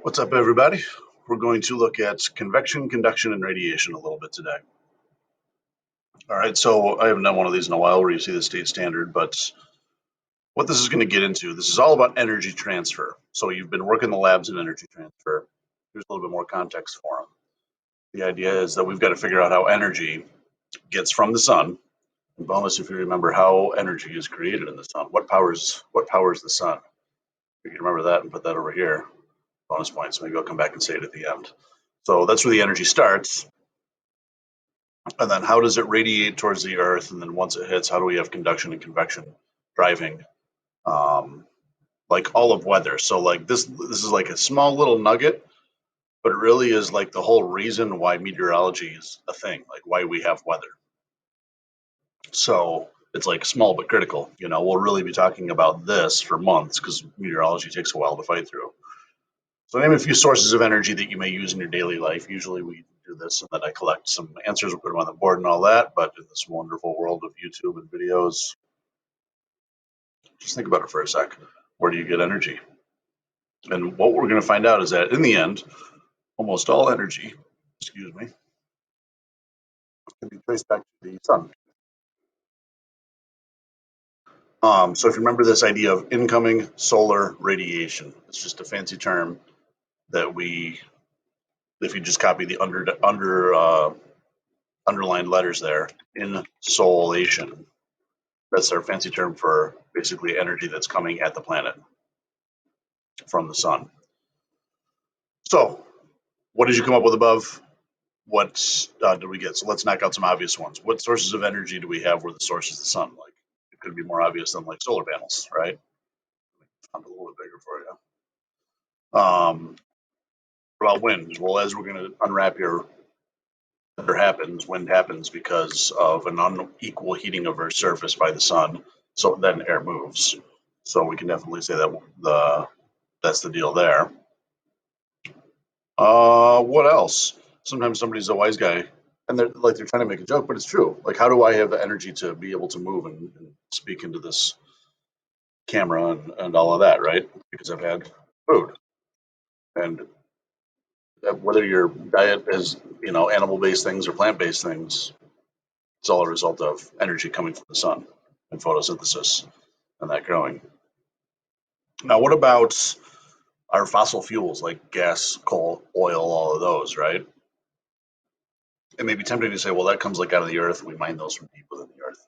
What's up, everybody? We're going to look at convection, conduction, and radiation a little bit today. All right, so I haven't done one of these in a while where you see the state standard, but what this is going to get into, this is all about energy transfer. So you've been working the labs in energy transfer. Here's a little bit more context for them. The idea is that we've got to figure out how energy gets from the sun. And bonus, if you remember how energy is created in the sun, what powers the sun? If you can remember that and put that over here, bonus points. Maybe I'll come back and say it at the end. So that's where the energy starts. And then how does it radiate towards the earth? And then once it hits, how do we have conduction and convection driving like all of weather? So like this is like a small little nugget, but it really is like the whole reason why meteorology is a thing, like why we have weather. So it's like small but critical. We'll really be talking about this for months because meteorology takes a while to fight through. So name a few sources of energy that you may use in your daily life. Usually we do this and then I collect some answers, we'll put them on the board and all that. But in this wonderful world of YouTube and videos, just think about it for a sec. Where do you get energy? And what we're going to find out is that in the end, almost all energy, can be traced back to the sun. So if you remember this idea of incoming solar radiation, it's just a fancy term that if you just copy the underlined letters there, insolation. That's our fancy term for basically energy that's coming at the planet from the sun. So, what did you come up with above? What did we get? So let's knock out some obvious ones. What sources of energy do we have where the source is the sun? Like it could be more obvious than like solar panels, right? I'm a little bit bigger for you. What about wind? Well, as we're going to unwrap here, wind happens because of an unequal heating of Earth's surface by the sun. So then air moves. So we can definitely say that that's the deal there. What else? Sometimes somebody's a wise guy and they're trying to make a joke, but it's true. Like, how do I have the energy to be able to move and speak into this camera and all of that, right? Because I've had food. And whether your diet is, animal-based things or plant-based things, it's all a result of energy coming from the sun and photosynthesis and that growing. Now, what about our fossil fuels like gas, coal, oil, all of those, right? It may be tempting to say, well, that comes like out of the earth. We mine those from deep within the earth.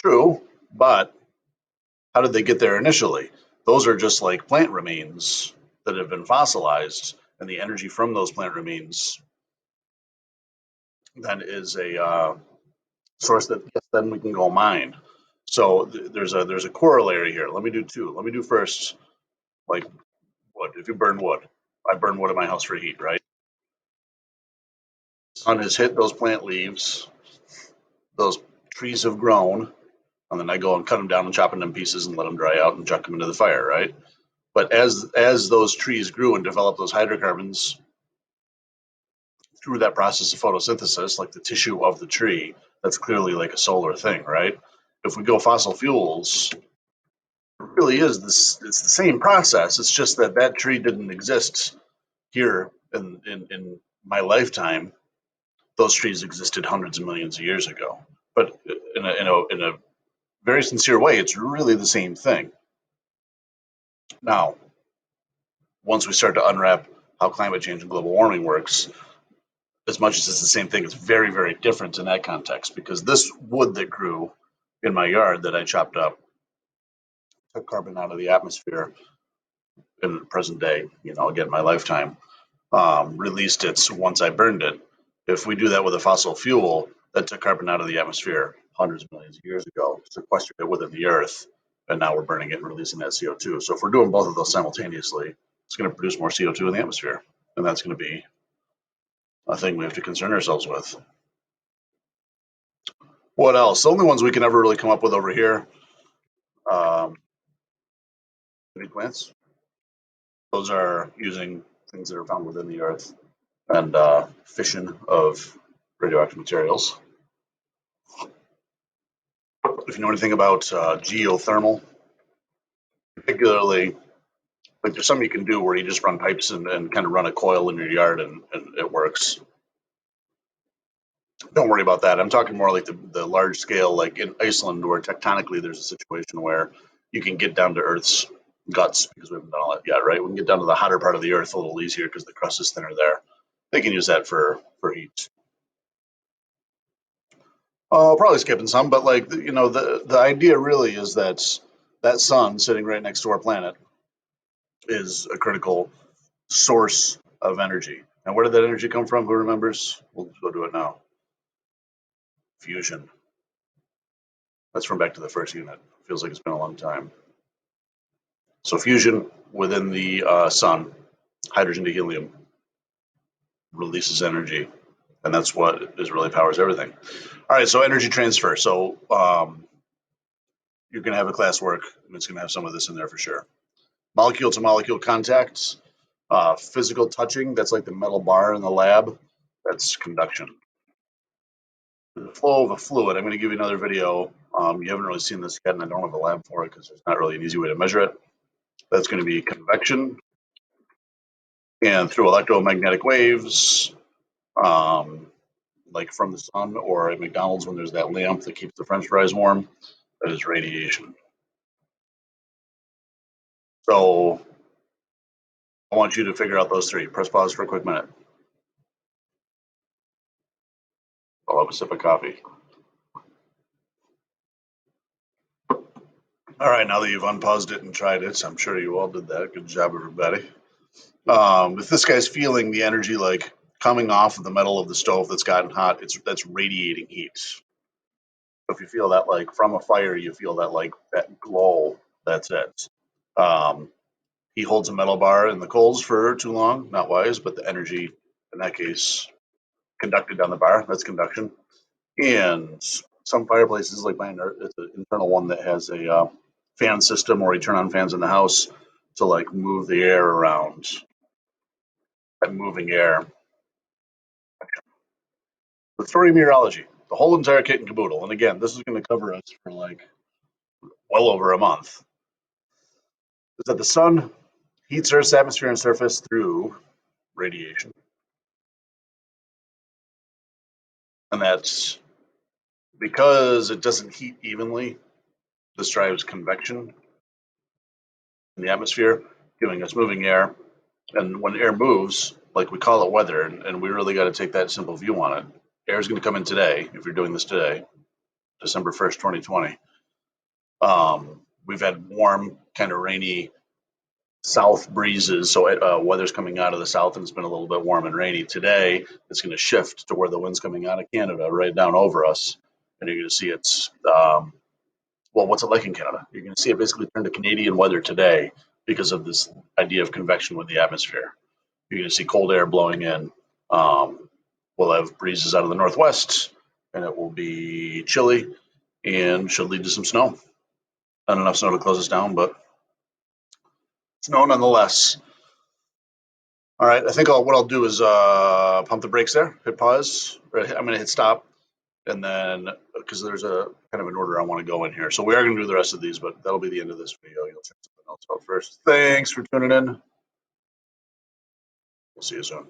True, but how did they get there initially? Those are just like plant remains that have been fossilized, and the energy from those plant remains then is a source that then we can go mine. So there's a corollary here. Let me do two. Let me do first, like wood. If you burn wood, I burn wood at my house for heat, right? Sun has hit those plant leaves, those trees have grown, and then I go and cut them down and chop them in pieces and let them dry out and chuck them into the fire, right? But as those trees grew and developed those hydrocarbons through that process of photosynthesis, like the tissue of the tree, that's clearly like a solar thing, right? If we go fossil fuels, it really is this. It's the same process. It's just that that tree didn't exist here in my lifetime. Those trees existed hundreds of millions of years ago. But in a very sincere way, it's really the same thing. Now, once we start to unwrap how climate change and global warming works, as much as it's the same thing, it's very, very different in that context because this wood that grew in my yard that I chopped up took carbon out of the atmosphere in the present day, again, my lifetime, released it once I burned it. If we do that with a fossil fuel, that took carbon out of the atmosphere hundreds of millions of years ago, sequestered it within the earth, and now we're burning it and releasing that CO2. So if we're doing both of those simultaneously, it's going to produce more CO2 in the atmosphere, and that's going to be a thing we have to concern ourselves with. What else? The only ones we can ever really come up with over here, plants. Those are using things that are found within the earth and fission of radioactive materials. If you know anything about geothermal, particularly Like there's something you can do where you just run pipes and kind of run a coil in your yard and it works. Don't worry about that. I'm talking more like the large scale, like in Iceland, where tectonically there's a situation where you can get down to Earth's guts because we haven't done all that yet, right? We can get down to the hotter part of the Earth a little easier because the crust is thinner there. They can use that for heat. Oh, probably skipping some, but like the idea really is that sun sitting right next to our planet is a critical source of energy. And where did that energy come from? Who remembers? We'll go do it now. Fusion. That's from back to the first unit. Feels like it's been a long time. So fusion within the sun, hydrogen to helium, releases energy, and that's what is really powers everything. All right, so energy transfer. So you're going to have a classwork, and it's going to have some of this in there for sure. Molecule to molecule contacts, physical touching. That's like the metal bar in the lab. That's conduction. The flow of a fluid. I'm going to give you another video. You haven't really seen this yet, and I don't have a lab for it because there's not really an easy way to measure it. That's going to be convection, and through electromagnetic waves, like from the sun or at McDonald's when there's that lamp that keeps the French fries warm, that is radiation. So I want you to figure out those three. Press pause for a quick minute. I'll have a sip of coffee. All right, now that you've unpaused it and tried it, so I'm sure you all did that. Good job, everybody. If this guy's feeling the energy like coming off of the metal of the stove that's gotten hot, that's radiating heat. So if you feel that like from a fire, you feel that like that glow, that's it. He holds a metal bar in the coals for too long, not wise, but the energy in that case conducted down the bar, that's conduction. And some fireplaces, like mine, it's an internal one that has a fan system, or you turn on fans in the house to like move the air around. That moving air. The story of meteorology, the whole entire kit and caboodle. And again, this is going to cover us for like well over a month. Is that the sun heats Earth's atmosphere and surface through radiation. And that's because it doesn't heat evenly. This drives convection in the atmosphere, giving us moving air. And when air moves, like we call it weather, and we really got to take that simple view on it. Air is going to come in today, if you're doing this today, December 1st, 2020. We've had warm, kind of rainy south breezes, so weather's coming out of the south, and it's been a little bit warm and rainy. Today, it's going to shift to where the wind's coming out of Canada, right down over us, and you're going to see it's well, what's it like in Canada? You're going to see it basically turn to Canadian weather today because of this idea of convection with the atmosphere. You're going to see cold air blowing in. We'll have breezes out of the northwest, and it will be chilly and should lead to some snow. Not enough snow to close us down, but snow nonetheless. All right, I think what I'll do is pump the brakes there, hit pause. I'm going to hit stop, and then because there's a kind of an order I want to go in here. So we are going to do the rest of these, but that'll be the end of this video. You'll check something else out first. Thanks for tuning in. We'll see you soon.